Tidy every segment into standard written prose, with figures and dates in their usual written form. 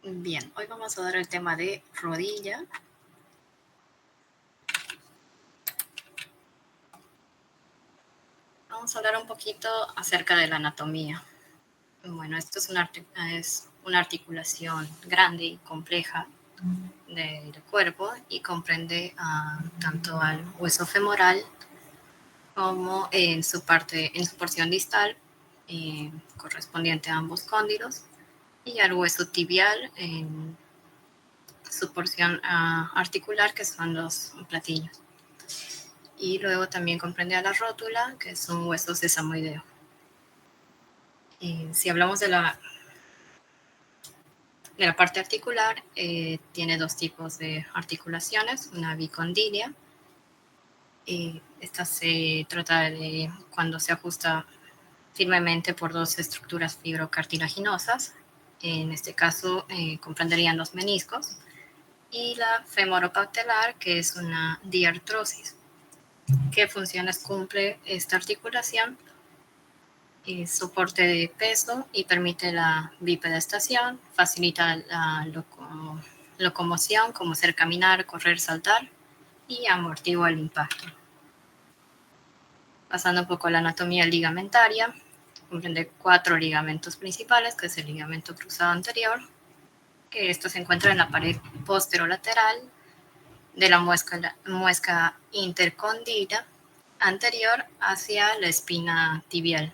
Bien, hoy vamos a dar el tema de rodilla. Vamos a hablar un poquito acerca de la anatomía. Bueno, esto es una articulación grande y compleja del cuerpo y comprende tanto al hueso femoral como en su porción distal, correspondiente a ambos cóndilos, y al hueso tibial en su porción articular, que son los platillos. Y luego también comprende a la rótula, que es un hueso sesamoideo. Si hablamos de la parte articular, tiene dos tipos de articulaciones, una bicondilia. Esta se trata de cuando se ajusta firmemente por dos estructuras fibrocartilaginosas. En este caso, comprenderían los meniscos. Y la femoropatelar, que es una diartrosis. ¿Qué funciones cumple esta articulación? Soporte de peso y permite la bipedestación, facilita la locomoción, como ser caminar, correr, saltar, y amortigua el impacto. Pasando un poco a la anatomía ligamentaria, comprende 4 ligamentos principales, que es el ligamento cruzado anterior, que esto se encuentra en la pared posterolateral de la muesca intercondila anterior hacia la espina tibial.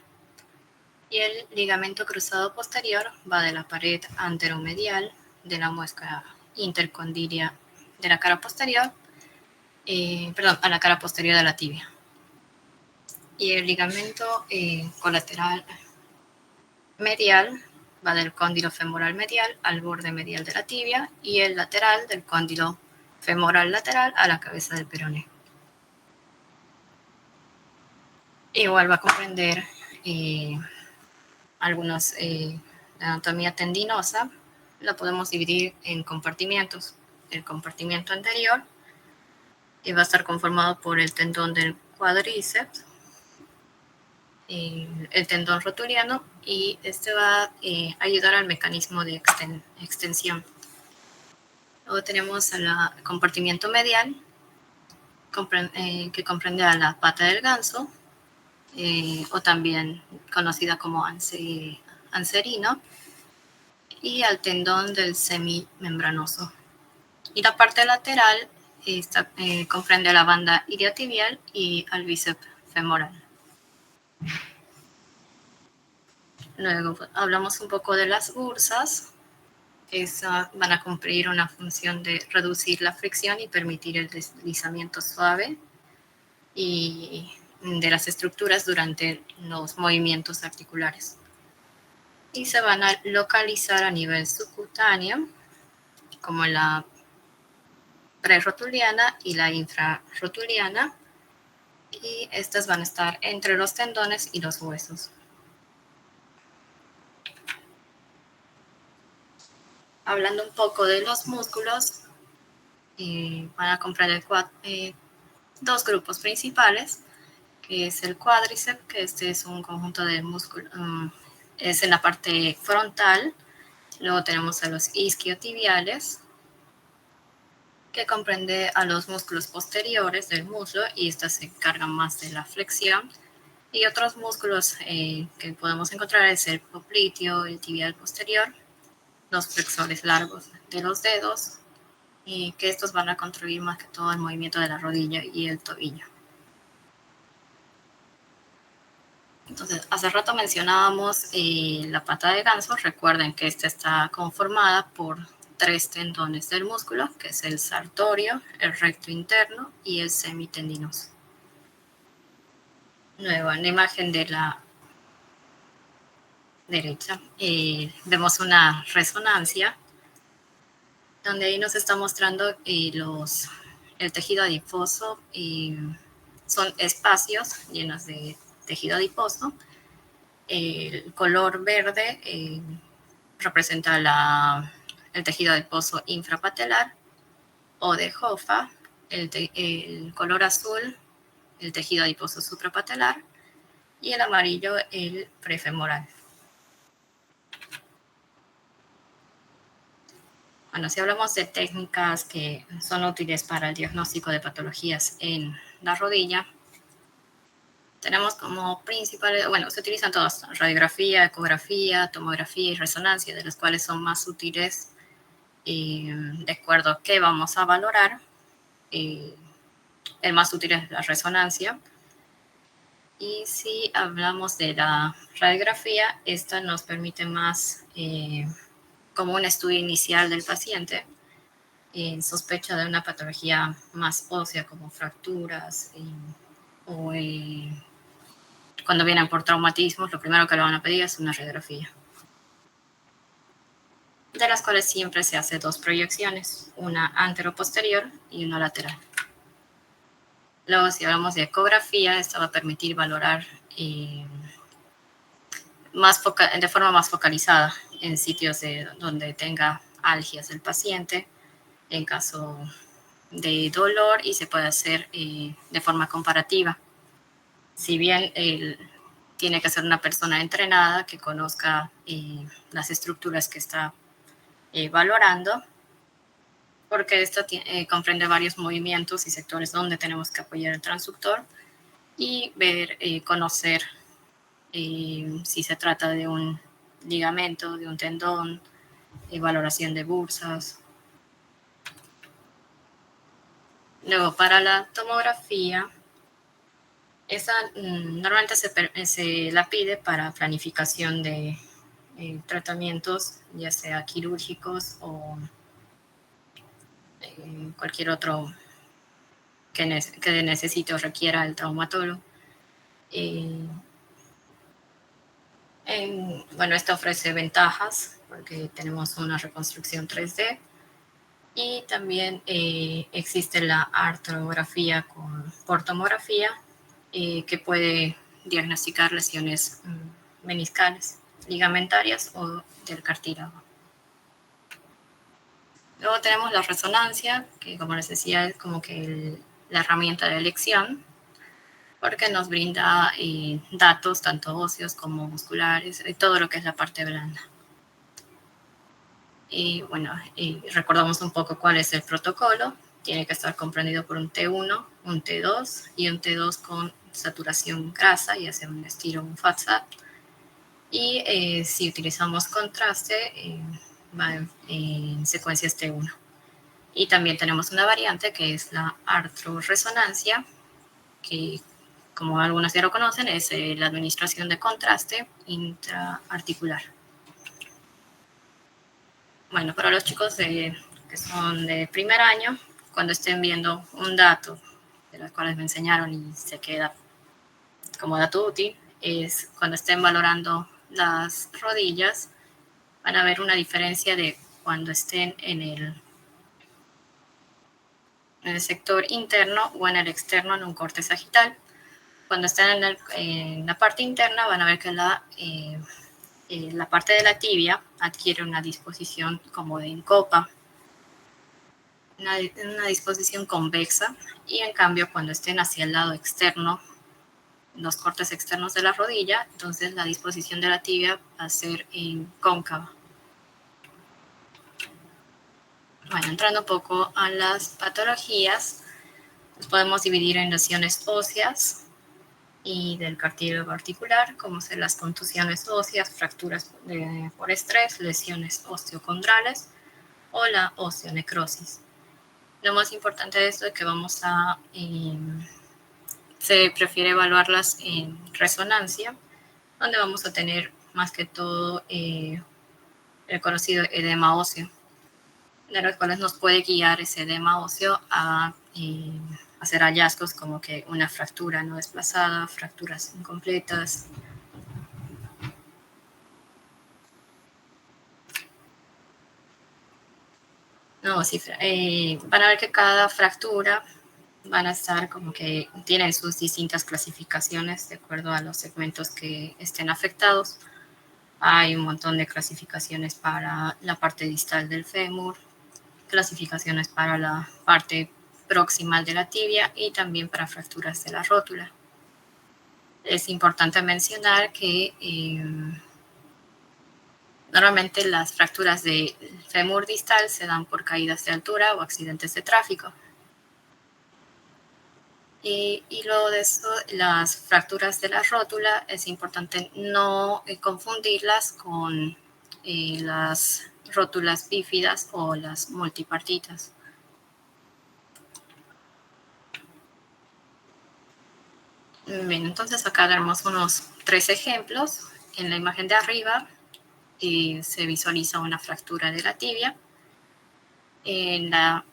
Y el ligamento cruzado posterior va de la pared anteromedial de la muesca intercondilia de la cara posterior, a la cara posterior de la tibia. Y el ligamento colateral medial va del cóndilo femoral medial al borde medial de la tibia, y el lateral del cóndilo femoral lateral a la cabeza del peroné. Igual va a comprender algunos la anatomía tendinosa. La podemos dividir en compartimientos. El compartimiento anterior va a estar conformado por el tendón del cuádriceps, el tendón rotuliano, y este va a ayudar al mecanismo de extensión. Luego tenemos el compartimiento medial, que comprende a la pata del ganso, o también conocida como anserino, y al tendón del semimembranoso. Y la parte lateral comprende la banda iliotibial y al bíceps femoral. Luego hablamos un poco de las bursas. Van a cumplir una función de reducir la fricción y permitir el deslizamiento suave y de las estructuras durante los movimientos articulares. Y se van a localizar a nivel subcutáneo, como la prerotuliana y la infrarrotuliana, y estas van a estar entre los tendones y los huesos. Hablando un poco de los músculos, van a comprender dos grupos principales, que es el cuádriceps, que este es un conjunto de músculos, es en la parte frontal. Luego tenemos a los isquiotibiales, que comprende a los músculos posteriores del muslo, y estas se encargan más de la flexión. Y otros músculos que podemos encontrar es el popliteo, el tibial posterior, los flexores largos de los dedos, y que estos van a contribuir más que todo al movimiento de la rodilla y el tobillo. Entonces, hace rato mencionábamos la pata de ganso. Recuerden que esta está conformada por 3 tendones del músculo, que es el sartorio, el recto interno y el semitendinoso. Luego, en la imagen de la derecha, vemos una resonancia, donde ahí nos está mostrando el tejido adiposo. Son espacios llenos de tejido adiposo. El color verde representa el tejido adiposo infrapatelar o de Hoffa. El color azul, el tejido adiposo suprapatelar, y el amarillo, el prefemoral. Bueno, si hablamos de técnicas que son útiles para el diagnóstico de patologías en la rodilla, tenemos como principales, bueno, se utilizan todas, radiografía, ecografía, tomografía y resonancia, de las cuales son más útiles de acuerdo a qué vamos a valorar. El más útil es la resonancia. Y si hablamos de la radiografía, esta nos permite más como un estudio inicial del paciente en sospecha de una patología más ósea como fracturas o cuando vienen por traumatismos, lo primero que le van a pedir es una radiografía, de las cuales siempre se hace dos proyecciones, una antero-posterior y una lateral. Luego, si hablamos de ecografía, esta va a permitir valorar de forma más focalizada en sitios donde tenga algias el paciente, en caso de dolor, y se puede hacer de forma comparativa. Si bien tiene que ser una persona entrenada que conozca las estructuras que está valorando, porque esto comprende varios movimientos y sectores donde tenemos que apoyar el transductor y conocer si se trata de un ligamento, de un tendón, valoración de bursas. Luego, para la tomografía, esa normalmente se la pide para planificación de tratamientos, ya sea quirúrgicos o cualquier otro que necesite o requiera el traumatólogo. Bueno, esto ofrece ventajas porque tenemos una reconstrucción 3D y también existe la artrografía por tomografía que puede diagnosticar lesiones meniscales, ligamentarias o del cartílago. Luego tenemos la resonancia, que como les decía es como que la herramienta de elección, porque nos brinda datos tanto óseos como musculares, todo lo que es la parte blanda. Y bueno, recordamos un poco cuál es el protocolo. Tiene que estar comprendido por un T1, un T2 y un T2 con saturación grasa, ya sea un estiro o un FATSAT. Y si utilizamos contraste, va en secuencias T1. Y también tenemos una variante que es la artroresonancia, que como algunos ya lo conocen, es la administración de contraste intraarticular. Bueno, para los chicos que son de primer año, cuando estén viendo un dato de los cuales me enseñaron y se queda como dato útil, es cuando estén valorando las rodillas, van a ver una diferencia de cuando estén en el sector interno o en el externo en un corte sagital. Cuando estén en la parte interna van a ver que la parte de la tibia adquiere una disposición como de en copa, una disposición convexa, y en cambio cuando estén hacia el lado externo, los cortes externos de la rodilla, entonces la disposición de la tibia va a ser cóncava. Bueno, entrando un poco a las patologías, los podemos dividir en lesiones óseas y del cartílago articular, como son las contusiones óseas, fracturas por estrés, lesiones osteocondrales o la osteonecrosis. Lo más importante de esto es que se prefiere evaluarlas en resonancia, donde vamos a tener más que todo el conocido edema óseo, de los cuales nos puede guiar ese edema óseo a hacer hallazgos como que una fractura no desplazada, fracturas incompletas. No, sí, van a ver que cada fractura van a estar como que tienen sus distintas clasificaciones de acuerdo a los segmentos que estén afectados. Hay un montón de clasificaciones para la parte distal del fémur, clasificaciones para la parte proximal de la tibia y también para fracturas de la rótula. Es importante mencionar que Normalmente las fracturas del fémur distal se dan por caídas de altura o accidentes de tráfico. Y luego de eso, las fracturas de la rótula es importante no confundirlas con las rótulas bífidas o las multipartitas. Bien, entonces acá tenemos unos 3 ejemplos. En la imagen de arriba se visualiza una fractura de la tibia. En la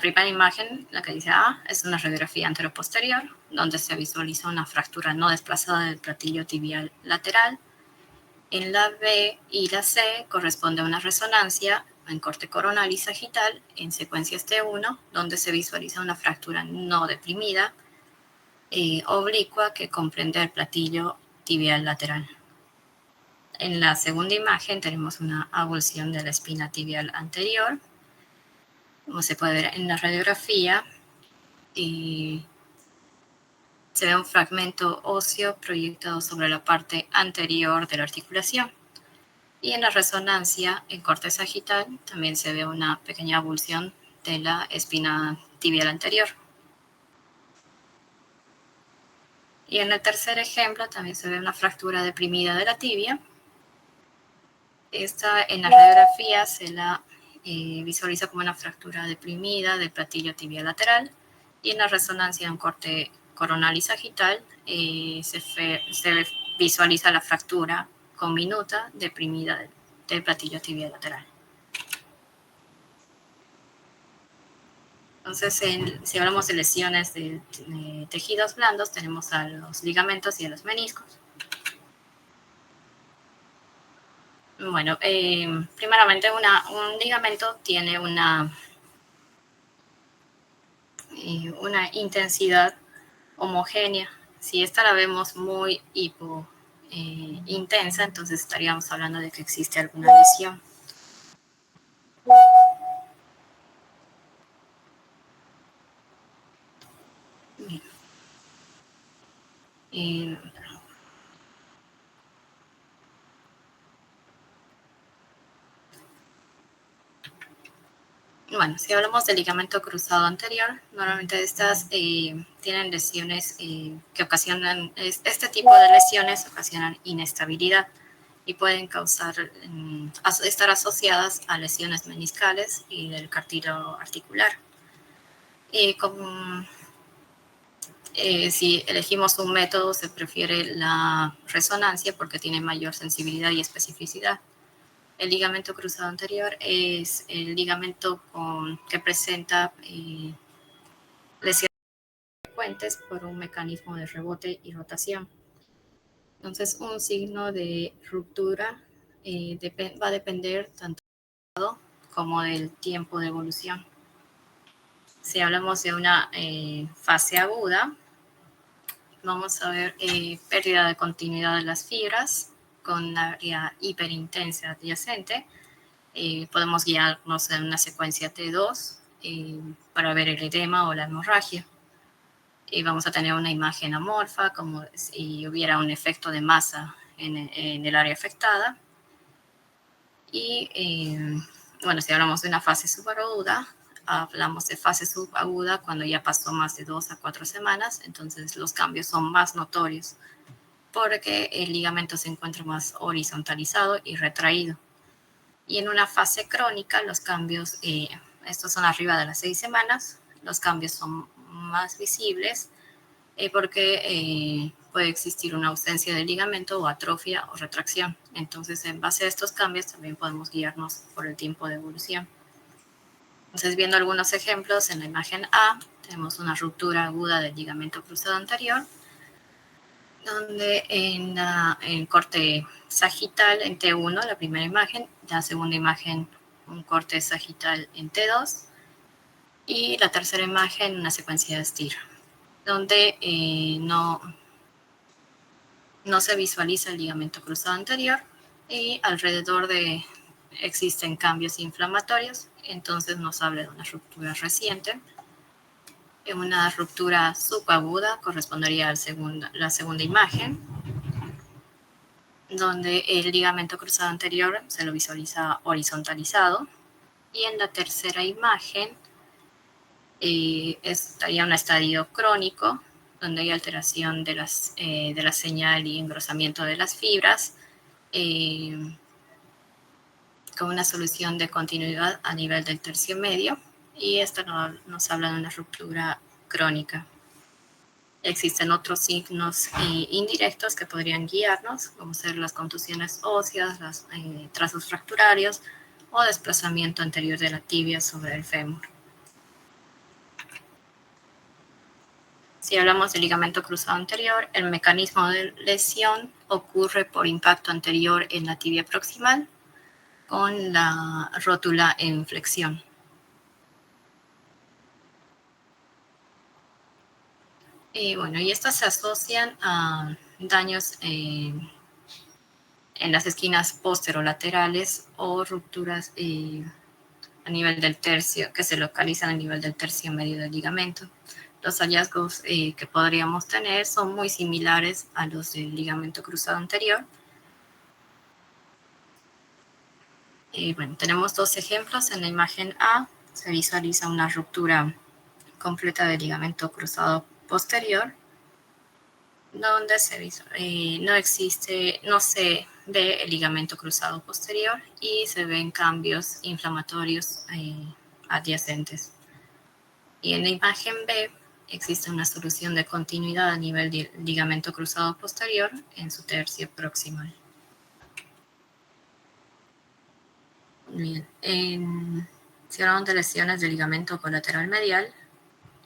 primera imagen, la que dice A, es una radiografía anteroposterior, donde se visualiza una fractura no desplazada del platillo tibial lateral. En la B y la C corresponde a una resonancia en corte coronal y sagital en secuencias T1, donde se visualiza una fractura no deprimida oblicua que comprende el platillo tibial lateral. En la segunda imagen tenemos una avulsión de la espina tibial anterior. Como se puede ver en la radiografía, se ve un fragmento óseo proyectado sobre la parte anterior de la articulación. Y en la resonancia en corte sagital también se ve una pequeña avulsión de la espina tibial anterior. Y en el tercer ejemplo también se ve una fractura deprimida de la tibia. Esta en la radiografía se la visualiza como una fractura deprimida del platillo tibial lateral, y en la resonancia en corte coronal y sagital se visualiza la fractura conminuta deprimida del platillo tibial lateral. Entonces, si hablamos de lesiones de tejidos blandos, tenemos a los ligamentos y a los meniscos. Bueno, primeramente un ligamento tiene una intensidad homogénea. Si esta la vemos muy intensa, entonces estaríamos hablando de que existe alguna lesión. Bueno, si hablamos del ligamento cruzado anterior, normalmente estas tienen lesiones que ocasionan, este tipo de lesiones ocasionan inestabilidad y pueden estar asociadas a lesiones meniscales y del cartílago articular. Si elegimos un método, se prefiere la resonancia porque tiene mayor sensibilidad y especificidad. El ligamento cruzado anterior es el ligamento que presenta lesiones frecuentes por un mecanismo de rebote y rotación. Entonces, un signo de ruptura va a depender tanto del grado como del tiempo de evolución. Si hablamos de una fase aguda, vamos a ver pérdida de continuidad de las fibras con área hiperintensa adyacente. Podemos guiarnos en una secuencia T2 para ver el edema o la hemorragia. Vamos a tener una imagen amorfa, como si hubiera un efecto de masa en el área afectada. Y bueno, si hablamos de una fase subaguda, hablamos de fase subaguda cuando ya pasó más de 2 a 4 semanas, entonces los cambios son más notorios porque el ligamento se encuentra más horizontalizado y retraído. Y en una fase crónica, los cambios, estos son arriba de las 6 semanas, los cambios son más visibles porque puede existir una ausencia de ligamento o atrofia o retracción. Entonces, en base a estos cambios, también podemos guiarnos por el tiempo de evolución. Entonces, viendo algunos ejemplos, en la imagen A tenemos una ruptura aguda del ligamento cruzado anterior, donde en corte sagital en T1, la primera imagen, la segunda imagen, un corte sagital en T2, y la tercera imagen, una secuencia de STIR, donde no se visualiza el ligamento cruzado anterior y alrededor existen cambios inflamatorios, entonces nos habla de una ruptura reciente. Una ruptura subaguda correspondería a la segunda imagen. donde el ligamento cruzado anterior se lo visualiza horizontalizado. Y en la tercera imagen estaría un estadio crónico, donde hay alteración de la señal y engrosamiento de las fibras, con una solución de continuidad a nivel del tercio medio, y esto nos habla de una ruptura crónica. Existen otros signos indirectos que podrían guiarnos, como ser las contusiones óseas, los trazos fracturarios o desplazamiento anterior de la tibia sobre el fémur. Si hablamos del ligamento cruzado anterior, el mecanismo de lesión ocurre por impacto anterior en la tibia proximal con la rótula en flexión. Y estas se asocian a daños en las esquinas posterolaterales o rupturas a nivel del tercio, que se localizan a nivel del tercio medio del ligamento. Los hallazgos que podríamos tener son muy similares a los del ligamento cruzado anterior. Tenemos dos ejemplos. En la imagen A se visualiza una ruptura completa del ligamento cruzado posterior, donde no se ve el ligamento cruzado posterior y se ven cambios inflamatorios adyacentes. Y en la imagen B existe una solución de continuidad a nivel del ligamento cruzado posterior en su tercio proximal. Bien, si hablamos de lesiones del ligamento colateral medial,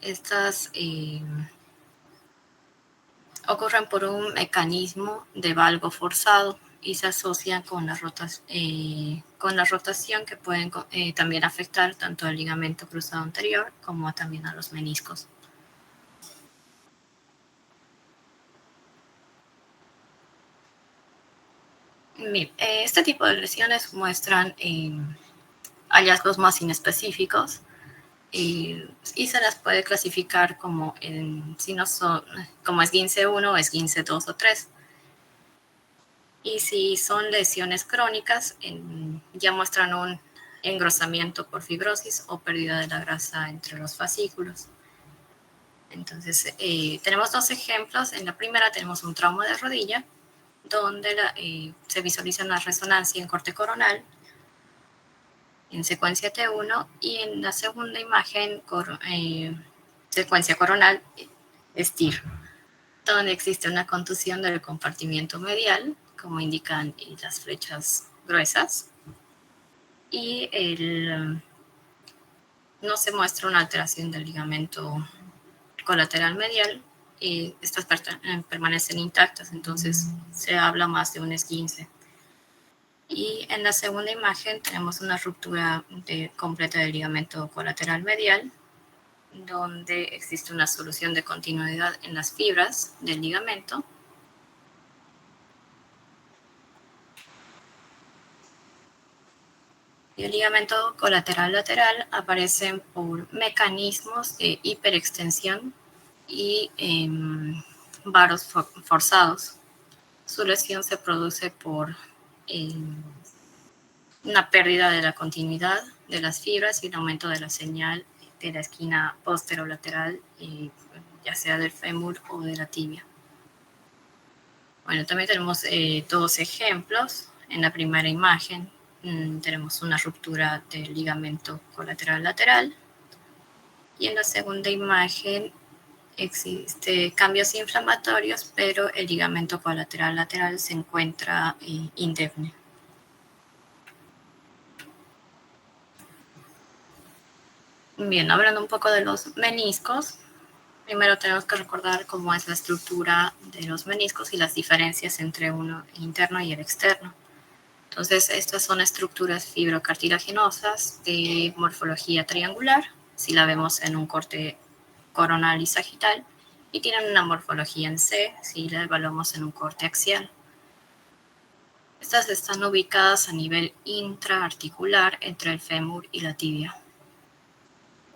estas ocurren por un mecanismo de valgo forzado y se asocian con la rotación, que pueden también afectar tanto al ligamento cruzado anterior como también a los meniscos. Bien, este tipo de lesiones muestran hallazgos más inespecíficos y se las puede clasificar como como esguince 1, esguince 2 o 3. Y si son lesiones crónicas, ya muestran un engrosamiento por fibrosis o pérdida de la grasa entre los fascículos. Entonces, tenemos dos ejemplos. En la primera tenemos un trauma de rodilla, donde se visualiza una resonancia en corte coronal en secuencia T1, y en la segunda imagen secuencia coronal STIR, donde existe una contusión del compartimiento medial, como indican las flechas gruesas, y no se muestra una alteración del ligamento colateral medial, y estas permanecen intactas, entonces se habla más de un esguince. Y en la segunda imagen tenemos una ruptura completa del ligamento colateral medial, donde existe una solución de continuidad en las fibras del ligamento. Y el ligamento colateral lateral aparecen por mecanismos de hiperextensión y varos forzados. Su lesión se produce por una pérdida de la continuidad de las fibras y un aumento de la señal de la esquina posterolateral, ya sea del fémur o de la tibia. Bueno, también tenemos dos ejemplos. En la primera imagen tenemos una ruptura del ligamento colateral lateral, y en la segunda imagen existe cambios inflamatorios, pero el ligamento colateral lateral se encuentra indemne. Bien, hablando un poco de los meniscos, primero tenemos que recordar cómo es la estructura de los meniscos y las diferencias entre uno interno y el externo. Entonces, estas son estructuras fibrocartilaginosas de morfología triangular, si la vemos en un corte coronal y sagital, y tienen una morfología en C, si la evaluamos en un corte axial. Estas están ubicadas a nivel intraarticular entre el fémur y la tibia.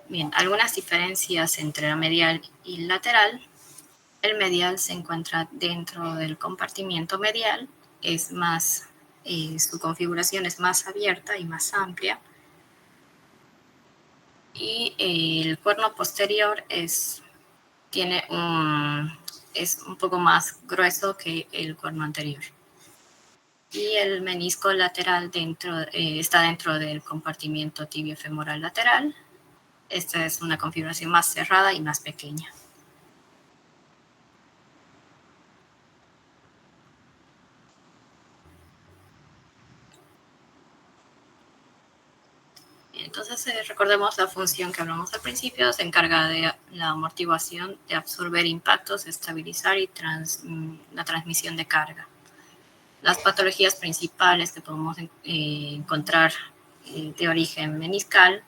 Bien, algunas diferencias entre la medial y el lateral. El medial se encuentra dentro del compartimiento medial es más, su configuración es más abierta y más amplia. Y el cuerno posterior es un poco más grueso que el cuerno anterior. Y el menisco lateral está dentro del compartimiento tibiofemoral lateral. Esta es una configuración más cerrada y más pequeña. Entonces, recordemos la función que hablamos al principio, se encarga de la amortiguación, de absorber impactos, estabilizar y la transmisión de carga. Las patologías principales que podemos encontrar de origen meniscal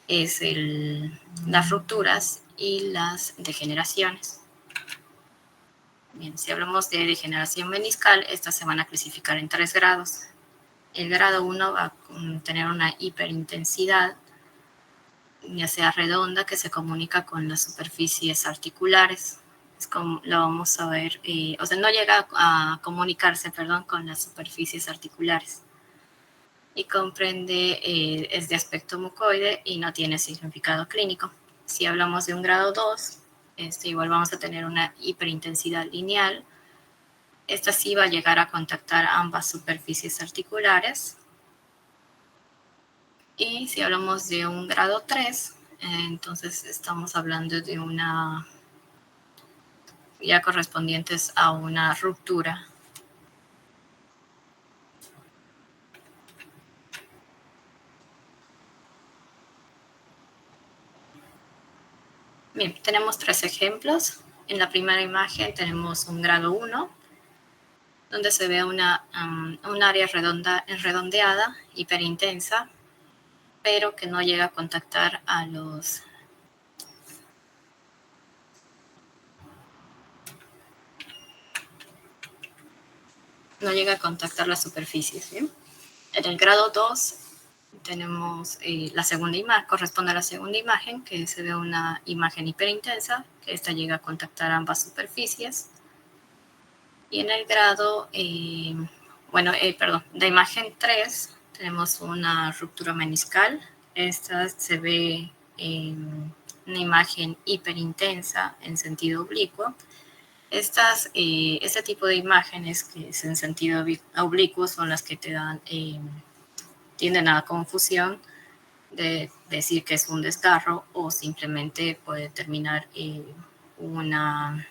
es las rupturas y las degeneraciones. Bien, si hablamos de degeneración meniscal, estas se van a clasificar en 3 grados. El grado 1 va a tener una hiperintensidad, ya sea redonda, que se comunica con las superficies articulares. Es como lo vamos a ver, no llega a comunicarse, con las superficies articulares. Y comprende, es de aspecto mucoide y no tiene significado clínico. Si hablamos de un grado 2, igual vamos a tener una hiperintensidad lineal. Esta sí va a llegar a contactar ambas superficies articulares. Y si hablamos de un grado 3, entonces estamos hablando de ya correspondientes a una ruptura. Bien, tenemos 3 ejemplos. En la primera imagen tenemos un grado 1, donde se ve un área redondeada, hiperintensa, pero que no llega a contactar no llega a contactar las superficies. ¿Bien? En el grado 2 tenemos la segunda imagen, corresponde a la segunda imagen, que se ve una imagen hiperintensa, que esta llega a contactar ambas superficies. Y en el grado, de imagen 3, tenemos una ruptura meniscal. Esta se ve en una imagen hiperintensa en sentido oblicuo. Este tipo de imágenes que es en sentido oblicuo son las que tienden a confusión de decir que es un desgarro o simplemente puede terminar una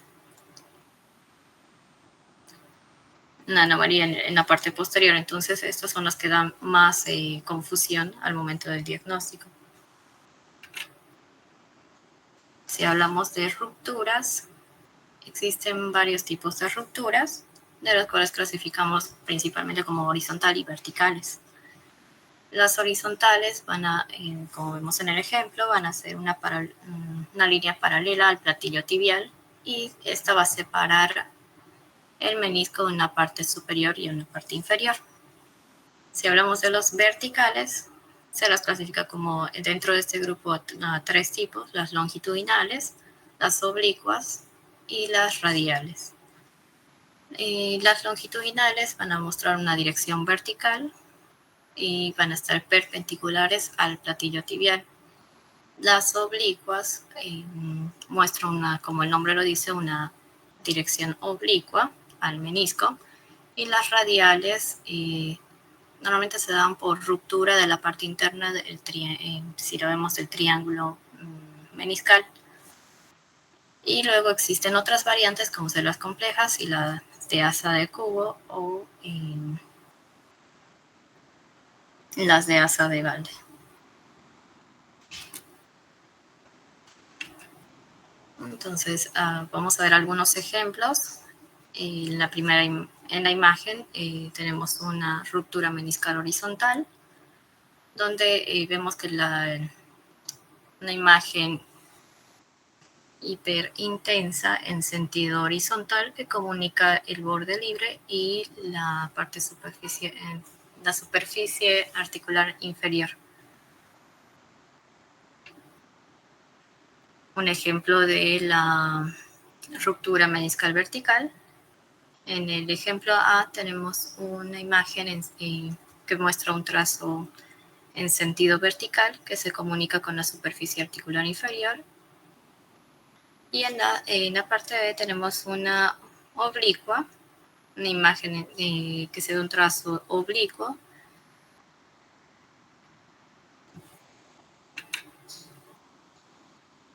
anomalía en la parte posterior. Entonces, estas son las que dan más confusión al momento del diagnóstico. Si hablamos de rupturas, existen varios tipos de rupturas, de las cuales clasificamos principalmente como horizontal y verticales. Las horizontales como vemos en el ejemplo, van a ser una línea paralela al platillo tibial, y esta va a separar el menisco en una parte superior y en una parte inferior. Si hablamos de los verticales, se las clasifica como dentro de este grupo a 3 tipos: las longitudinales, las oblicuas y las radiales. Las longitudinales van a mostrar una dirección vertical y van a estar perpendiculares al platillo tibial. Las oblicuas muestran, como el nombre lo dice, una dirección oblicua al menisco, y las radiales normalmente se dan por ruptura de la parte interna si lo vemos, del triángulo meniscal. Y luego existen otras variantes como células complejas y las de asa de cubo o las de asa de balde. Entonces, vamos a ver algunos ejemplos. En la imagen tenemos una ruptura meniscal horizontal, donde vemos que una imagen hiperintensa en sentido horizontal que comunica el borde libre y la superficie articular inferior. Un ejemplo de la ruptura meniscal vertical En el ejemplo A tenemos una imagen que muestra un trazo en sentido vertical que se comunica con la superficie articular inferior. Y en la parte B tenemos una oblicua, una imagen que se ve un trazo oblicuo.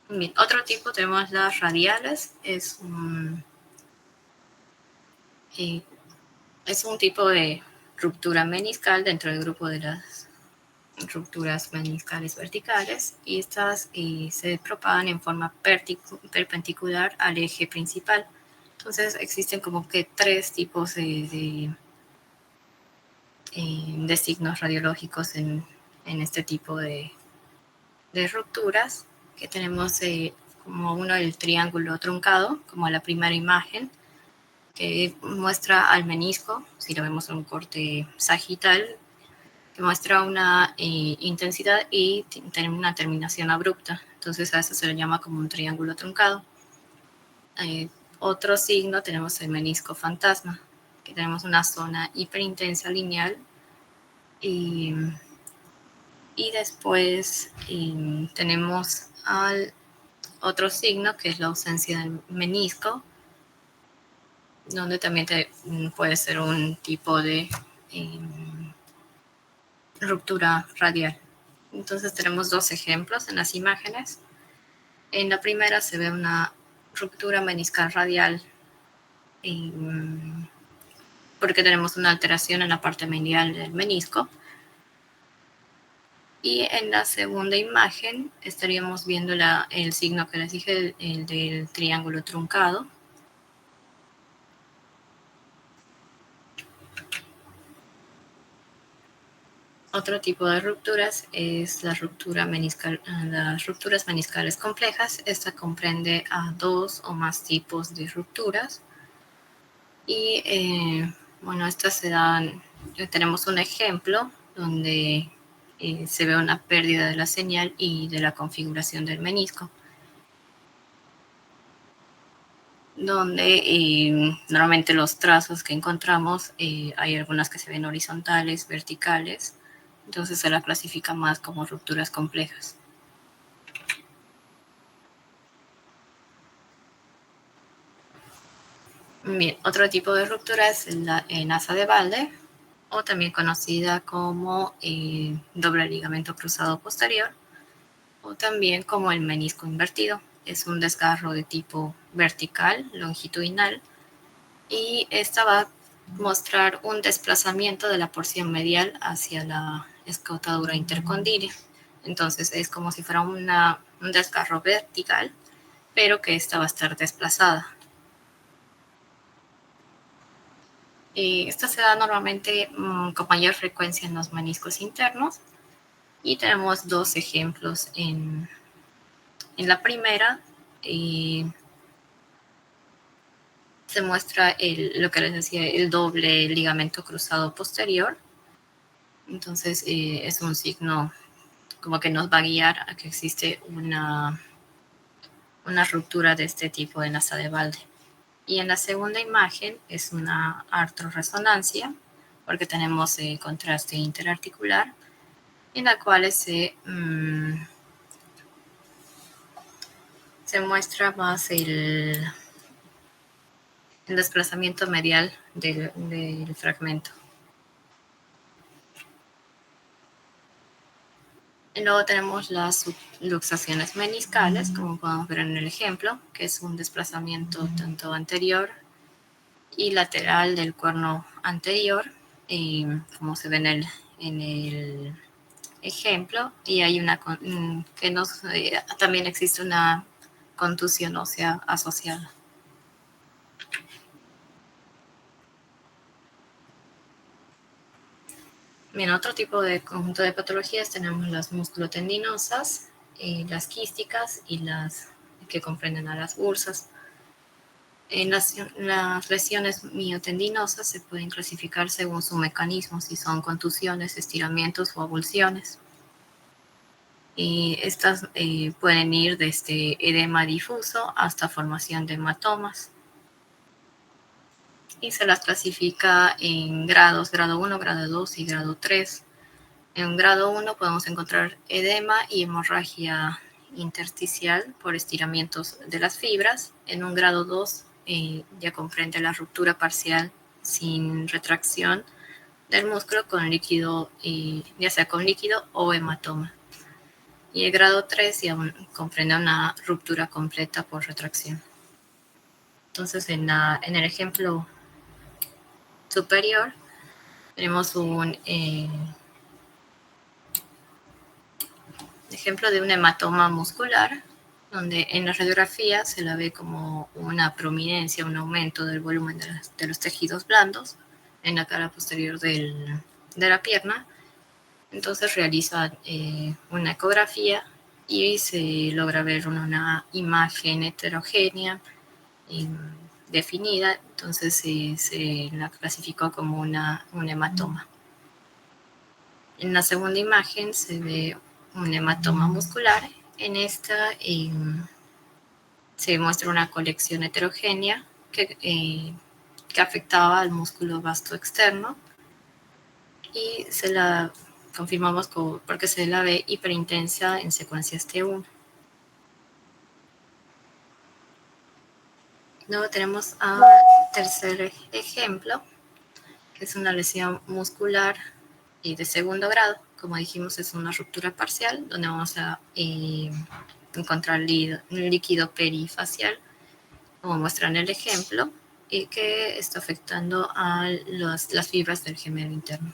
Bien, otro tipo tenemos las radiales, es un tipo de ruptura meniscal dentro del grupo de las rupturas meniscales verticales, y estas se propagan en forma perpendicular al eje principal. Entonces existen como que tres tipos de signos radiológicos en este tipo de rupturas, que tenemos como uno el triángulo truncado, como la primera imagen, que muestra al menisco, si lo vemos en un corte sagital, que muestra una intensidad y una terminación abrupta. Entonces a eso se le llama como un triángulo truncado. Otro signo tenemos el menisco fantasma, que tenemos una zona hiperintensa lineal, y después tenemos al otro signo, que es la ausencia del menisco, donde también puede ser un tipo de ruptura radial. Entonces tenemos dos ejemplos en las imágenes. En la primera se ve una ruptura meniscal radial porque tenemos una alteración en la parte medial del menisco. Y en la segunda imagen estaríamos viendo el signo que les dije, el del triángulo truncado. Otro tipo de rupturas es las rupturas meniscales complejas. Esta comprende a dos o más tipos de rupturas. Y bueno, estas se dan, tenemos un ejemplo donde se ve una pérdida de la señal y de la configuración del menisco, donde normalmente los trazos que encontramos, hay algunas que se ven horizontales, verticales, entonces se la clasifica más como rupturas complejas. Bien, otro tipo de ruptura es la asa de Balde, o también conocida como doble ligamento cruzado posterior, o también como el menisco invertido. Es un desgarro de tipo vertical, longitudinal, y esta va a mostrar un desplazamiento de la porción medial hacia la escotadura intercondílea. Entonces es como si fuera un desgarro vertical, pero que esta va a estar desplazada. Esta se da normalmente con mayor frecuencia en los meniscos internos, y tenemos dos ejemplos en la primera. Se muestra lo que les decía, el doble ligamento cruzado posterior. Entonces es un signo como que nos va a guiar a que existe una ruptura de este tipo en asa de Balde. Y en la segunda imagen es una artroresonancia, porque tenemos contraste interarticular, en la cual se muestra más el desplazamiento medial del fragmento. Y luego tenemos las subluxaciones meniscales, como podemos ver en el ejemplo, que es un desplazamiento tanto anterior y lateral del cuerno anterior, como se ve en el ejemplo. Y hay también existe una contusión ósea asociada. Bien, otro tipo de conjunto de patologías tenemos las musculotendinosas, las quísticas y las que comprenden a las bursas. Las lesiones miotendinosas se pueden clasificar según su mecanismo, si son contusiones, estiramientos o avulsiones. Y estas pueden ir desde edema difuso hasta formación de hematomas. y se las clasifica en grados, grado 1, grado 2 y grado 3. En grado 1 podemos encontrar edema y hemorragia intersticial por estiramientos de las fibras. En un grado 2 ya comprende la ruptura parcial sin retracción del músculo con líquido, ya sea con líquido o hematoma. Y el grado 3 ya comprende una ruptura completa por retracción. Entonces, en el ejemplo superior tenemos un ejemplo de un hematoma muscular, donde en la radiografía se la ve como una prominencia, un aumento del volumen de los tejidos blandos en la cara posterior de la pierna. Entonces realiza una ecografía y se logra ver una imagen heterogénea definida, entonces se la clasificó como un hematoma. En la segunda imagen se ve un hematoma muscular. En esta se muestra una colección heterogénea que afectaba al músculo vasto externo y se la confirmamos porque se la ve hiperintensa en secuencias T1. Luego tenemos al tercer ejemplo, que es una lesión muscular de segundo grado. Como dijimos, es una ruptura parcial donde vamos a encontrar líquido perifacial, como muestra en el ejemplo, y que está afectando a las fibras del gemelo interno.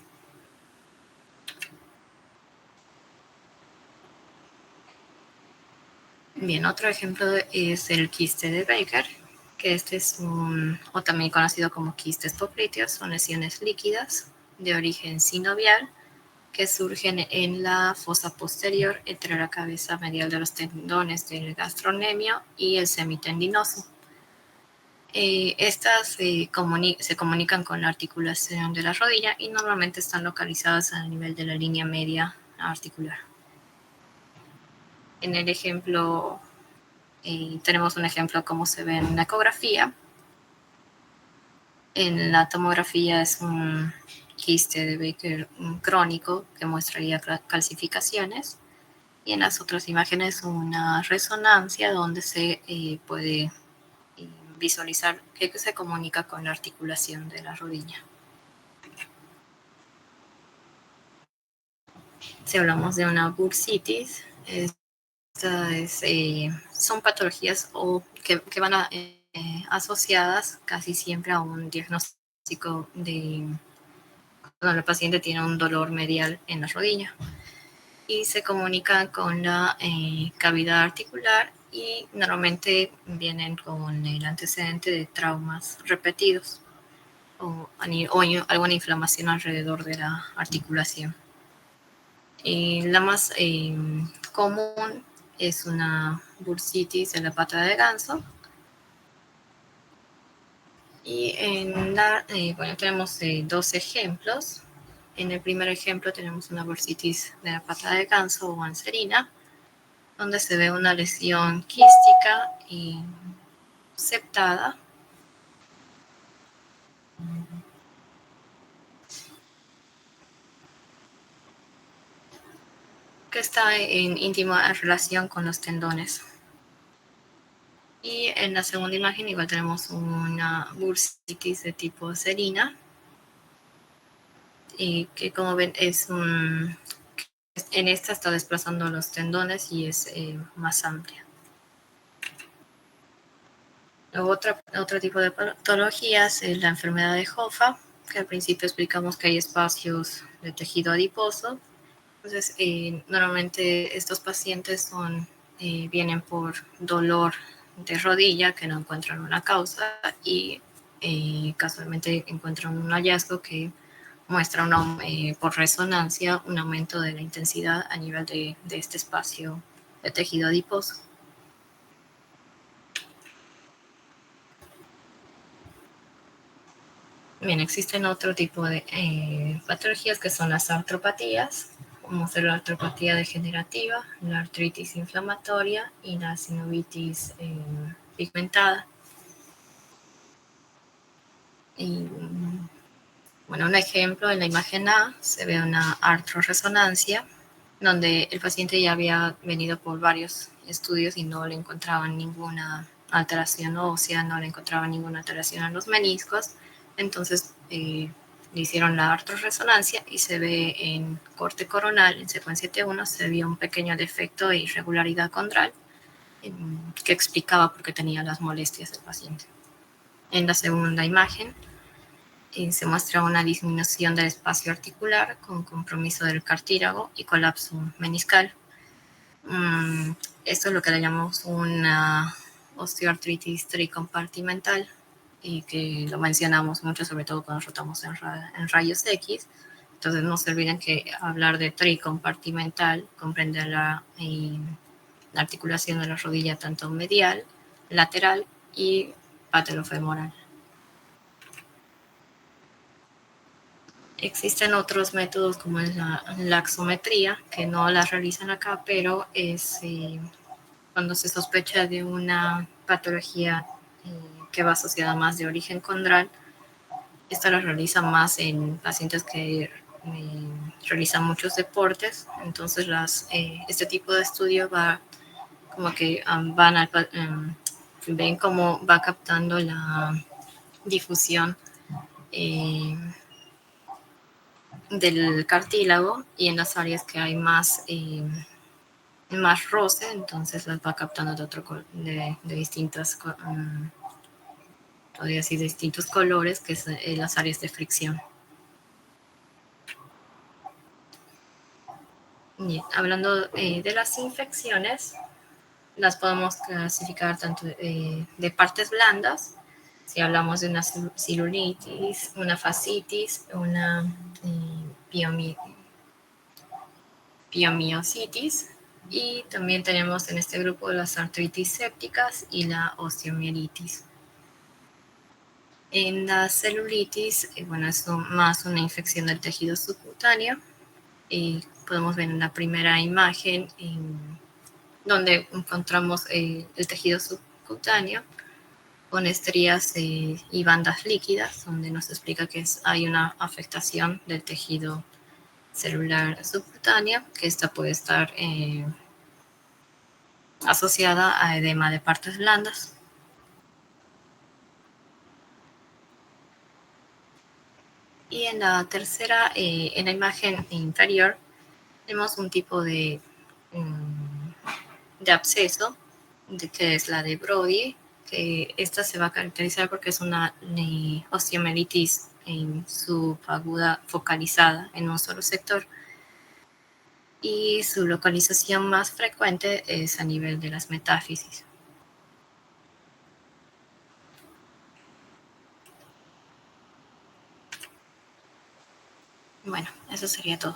Bien, otro ejemplo es el quiste de Baker, que este es o también conocido como quistes popliteos, son lesiones líquidas de origen sinovial que surgen en la fosa posterior entre la cabeza medial de los tendones del gastrocnemio y el semitendinoso. Estas se comunican con la articulación de la rodilla y normalmente están localizadas a nivel de la línea media articular. En el ejemplo, tenemos un ejemplo como se ve en la ecografía. En la tomografía es un quiste de Baker crónico que muestraría calcificaciones. Y en las otras imágenes una resonancia donde se puede visualizar que se comunica con la articulación de la rodilla. Si hablamos de una bursitis, son patologías que van asociadas casi siempre a un diagnóstico cuando el paciente tiene un dolor medial en la rodilla y se comunican con la cavidad articular y normalmente vienen con el antecedente de traumas repetidos o alguna inflamación alrededor de la articulación. La más común es una bursitis de la pata de ganso. Y bueno, tenemos dos ejemplos. En el primer ejemplo tenemos una bursitis de la pata de ganso o anserina, donde se ve una lesión quística y septada. Que está en íntima relación con los tendones. Y en la segunda imagen igual tenemos una bursitis de tipo serina, que como ven en esta está desplazando los tendones y es más amplia. Luego otro tipo de patologías es la enfermedad de Hoffa, que al principio explicamos que hay espacios de tejido adiposo. Entonces, normalmente estos pacientes vienen por dolor de rodilla que no encuentran una causa y casualmente encuentran un hallazgo que muestra por resonancia un aumento de la intensidad a nivel de este espacio de tejido adiposo. Bien, existen otro tipo de patologías que son las artropatías, como ser la artropatía degenerativa, la artritis inflamatoria y la sinovitis pigmentada. Y, bueno, un ejemplo, en la imagen A se ve una artrorresonancia donde el paciente ya había venido por varios estudios y no le encontraban ninguna alteración ósea, no le encontraban ninguna alteración en los meniscos. Entonces le hicieron la artrorresonancia y se ve en corte coronal, en secuencia T1, se vio un pequeño defecto de irregularidad condral que explicaba por qué tenía las molestias del paciente. En la segunda imagen se muestra una disminución del espacio articular con compromiso del cartílago y colapso meniscal. Esto es lo que le llamamos una osteoartritis tricompartimental y que lo mencionamos mucho, sobre todo cuando rotamos en rayos X. Entonces no se olviden que hablar de tricompartimental comprende la articulación de la rodilla tanto medial, lateral y patelofemoral. Existen otros métodos como es la laxometría, que no la realizan acá, pero es cuando se sospecha de una patología que va asociada más de origen condral. Esta la realiza más en pacientes que realizan muchos deportes, entonces este tipo de estudio va como que ven cómo va captando la difusión eh, del cartílago y en las áreas que hay más roce, entonces las va captando de distintas, podría decir, de distintos colores, que son las áreas de fricción. Bien, hablando de las infecciones, las podemos clasificar tanto de partes blandas, si hablamos de una celulitis, una fascitis, una piomiositis, y también tenemos en este grupo las artritis sépticas y la osteomielitis. En la celulitis, bueno, es más una infección del tejido subcutáneo. Podemos ver en la primera imagen donde encontramos el tejido subcutáneo con estrías y bandas líquidas, donde nos explica que hay una afectación del tejido celular subcutáneo, que esta puede estar asociada a edema de partes blandas. Y en la tercera, en la imagen inferior, tenemos un tipo de absceso, que es la de Brody, que esta se va a caracterizar porque es una osteomelitis en subaguda focalizada en un solo sector, y su localización más frecuente es a nivel de las metáfisis. Bueno, eso sería todo.